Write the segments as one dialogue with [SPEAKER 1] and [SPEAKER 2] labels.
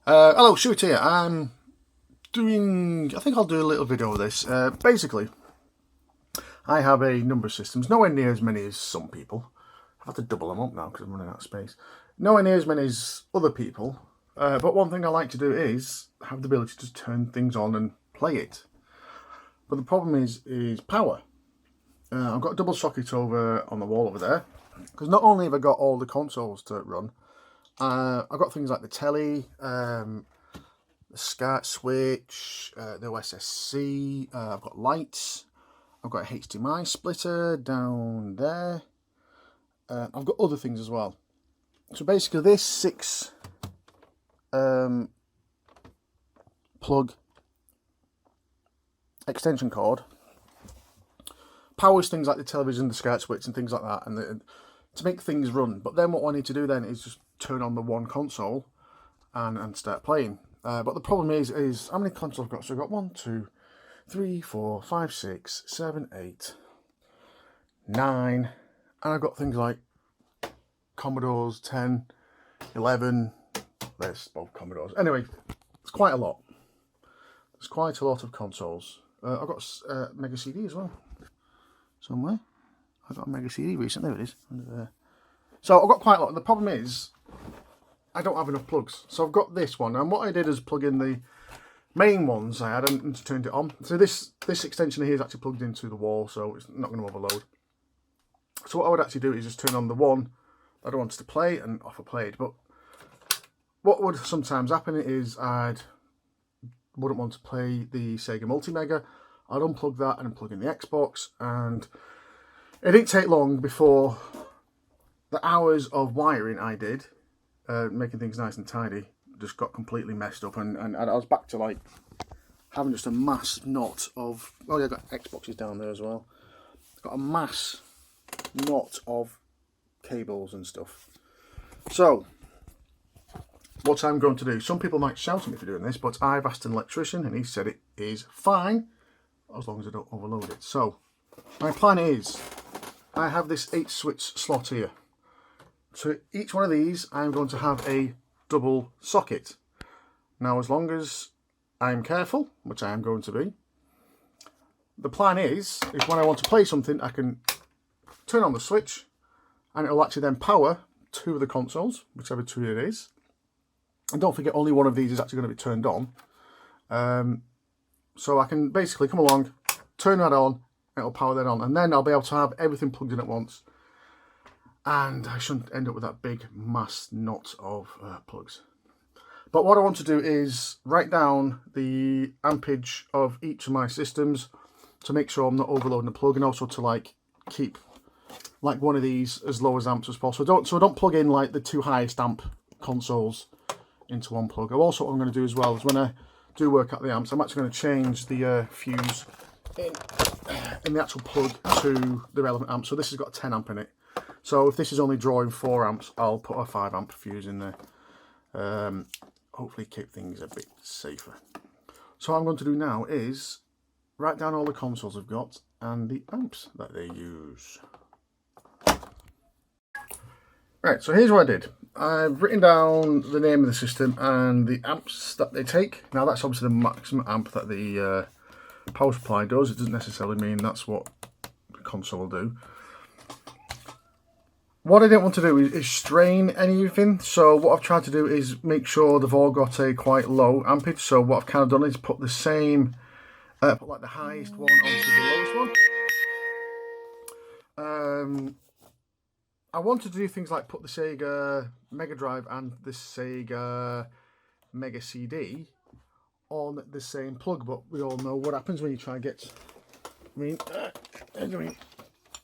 [SPEAKER 1] Hello, Shoot here. I think I'll do a little video of this. Basically, I have a number of systems, nowhere near as many as some people. I've had to double them up now because I'm running out of space. Nowhere near as many as other people. But one thing I like to do is have the ability to turn things on and play it. But the problem is power. I've got a double socket over on the wall over there. Because not only have I got all the consoles to run, I've got things like the telly, the SCART switch, the OSSC, I've got lights, I've got a HDMI splitter down there, I've got other things as well. So basically this 6 plug extension cord powers things like the television, the SCART switch and things like that, and to make things run. But then what I need to do then is just turn on the one console and start playing. But the problem is how many consoles I've got? So I've got 1, 2, 3, 4, 5, 6, 7, 8, 9, and I've got things like Commodores 10, 11. There's both Commodores. Anyway, it's quite a lot. There's quite a lot of consoles. I've got Mega CD as well somewhere. I got a Mega CD recently. There it is. So I've got quite a lot. The problem is I don't have enough plugs. So I've got this one, and what I did is plug in the main ones I had and turned it on. So this extension here is actually plugged into the wall, so it's not going to overload. So what I would actually do is just turn on the one that I wanted to play and off I played. But what would sometimes happen is wouldn't want to play the Sega Multi-Mega. I'd unplug that and plug in the Xbox, and it didn't take long before the hours of wiring I did, making things nice and tidy, just got completely messed up, and I was back to like having just a mass knot of, oh yeah, I've got Xboxes down there as well. Got a mass knot of cables and stuff. So what I'm going to do, some people might shout at me for doing this, but I've asked an electrician and he said it is fine as long as I don't overload it. So my plan is I have this 8 switch slot here. So each one of these I'm going to have a double socket. Now as long as I'm careful, which I am going to be, the plan is when I want to play something I can turn on the switch and it'll actually then power 2 of the consoles, whichever 2 it is. And don't forget, only one of these is actually going to be turned on. So I can basically come along, turn that on, it'll power that on, and then I'll be able to have everything plugged in at once. And I shouldn't end up with that big mass knot of plugs. But what I want to do is write down the ampage of each of my systems to make sure I'm not overloading the plug, and also to like keep like one of these as low as amps as possible. So I don't plug in like the 2 highest amp consoles into one plug. Also what I'm going to do as well is when I do work out the amps, I'm actually going to change the fuse in the actual plug to the relevant amp. So this has got a 10 amp in it. So if this is only drawing 4 amps, I'll put a 5 amp fuse in there. Hopefully keep things a bit safer. So what I'm going to do now is write down all the consoles I've got and the amps that they use. Right, so here's what I did. I've written down the name of the system and the amps that they take. Now that's obviously the maximum amp that the power supply does. It doesn't necessarily mean that's what the console will do. What I didn't want to do is strain anything, so what I've tried to do is make sure they've all got a quite low ampage. So what I've kind of done is put the same, put like the highest one onto the lowest one. I wanted to do things like put the Sega Mega Drive and the Sega Mega CD on the same plug, but we all know what happens when you try and get, I mean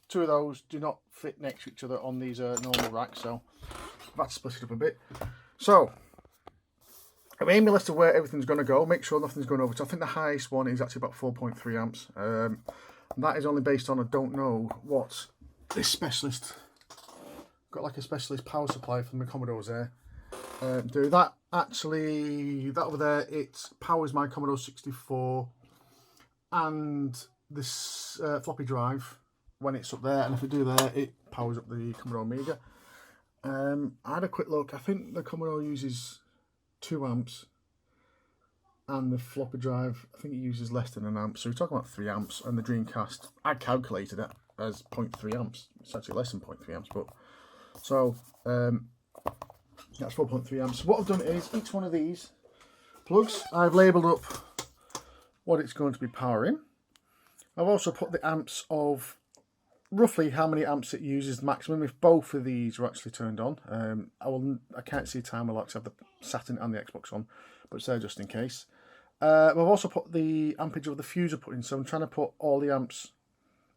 [SPEAKER 1] 2 of those do not fit next to each other on these normal racks, so I've had to split it up a bit. So I made my list of where everything's going to go, make sure nothing's going over. So I think the highest one is actually about 4.3 amps. And that is only based on, I don't know what this specialist, got like a specialist power supply from the Commodores there. Do that actually, that over there, it powers my Commodore 64 and this floppy drive when it's up there, and if we do there, it powers up the Commodore Amiga. I had a quick look. I think the Commodore uses 2 amps and the floppy drive, I think it uses less than an amp. So we're talking about 3 amps, and the Dreamcast, I calculated it as 0.3 amps. It's actually less than 0.3 amps, but so that's 4.3 amps. What I've done is each one of these plugs, I've labelled up what it's going to be powering. I've also put the amps of roughly how many amps it uses maximum if both of these are actually turned on. I can't see timer locks. I have the Saturn and the Xbox on, but it's there just in case. I've also put the ampage of the fuse I put in, so I'm trying to put all the amps,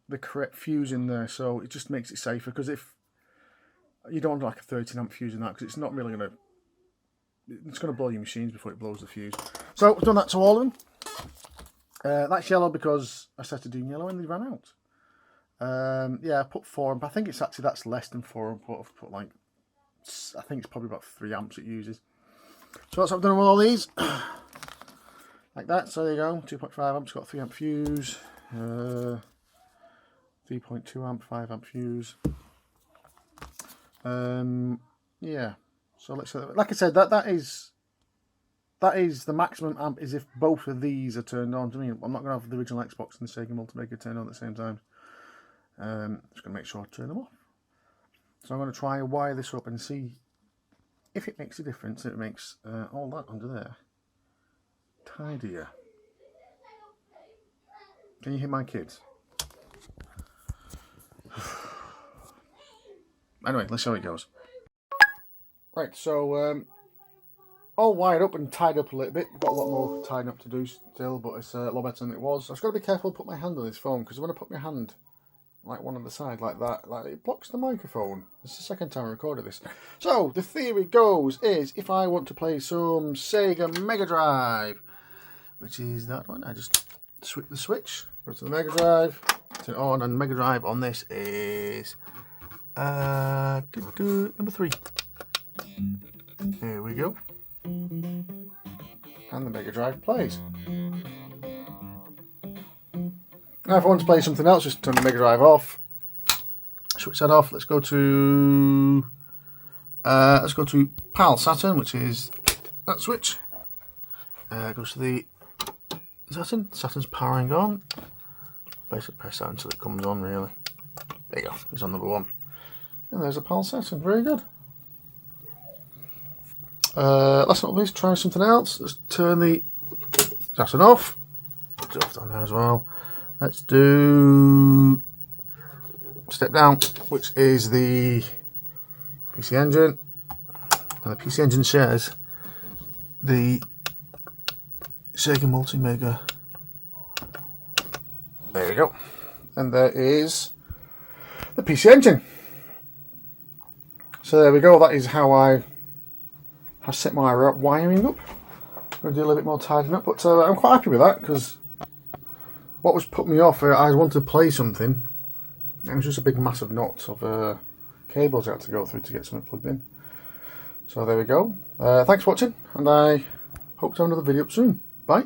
[SPEAKER 1] the correct fuse in there, so it just makes it safer, because if you don't want like a 13 amp fuse in that, because it's not really going to, it's going to blow your machines before it blows the fuse. So I've done that to all of them. That's yellow because I started doing yellow and they ran out. Yeah, I put 4 amp. I think it's actually, that's less than 4 amp. I've put like, I think it's probably about 3 amps it uses. So that's what I've done with all these. Like that. So there you go. 2.5 amps, got a 3 amp fuse. 3.2 amp, 5 amp fuse. Yeah. So let's say, like I said, that is the maximum amp is if both of these are turned on. I mean, I'm not going to have the original Xbox and the Sega Multimaker turned on at the same time. Just going to make sure I turn them off. So I'm going to try and wire this up and see if it makes a difference. It makes all that under there tidier. Can you hear my kids? Anyway, let's see how it goes. Right, so all wired up and tied up a little bit. Got a lot more tying up to do still, but it's a lot better than it was. I've got to be careful to put my hand on this phone, because when I put my hand like one on the side like that, like it blocks the microphone. It's the second time I recorded this. So the theory goes is if I want to play some Sega Mega Drive, which is that one, I just switch the switch, go to the Mega Drive, turn it on, and Mega Drive on this is number 3. Here we go. And the Mega Drive plays. Now if I want to play something else, just turn the Mega Drive off. Switch that off. Let's go to PAL Saturn, which is that switch. Goes to the Saturn. Saturn's powering on. Basically press that until it comes on, really. There you go. It's on number 1. And there's a PAL Saturn. Very good. Last but not least, try something else. Let's turn the Saturn off. Put it off down there as well. Let's do Step Down, which is the PC Engine. And the PC Engine shares the Sega Multimaker. There we go. And there is the PC Engine. So there we go. That is how I have set my wiring up. I'm going to do a little bit more tidying up, but I'm quite happy with that, because what was put me off, I wanted to play something. It was just a big massive knot of cables I had to go through to get something plugged in. So there we go. Thanks for watching, and I hope to have another video up soon. Bye.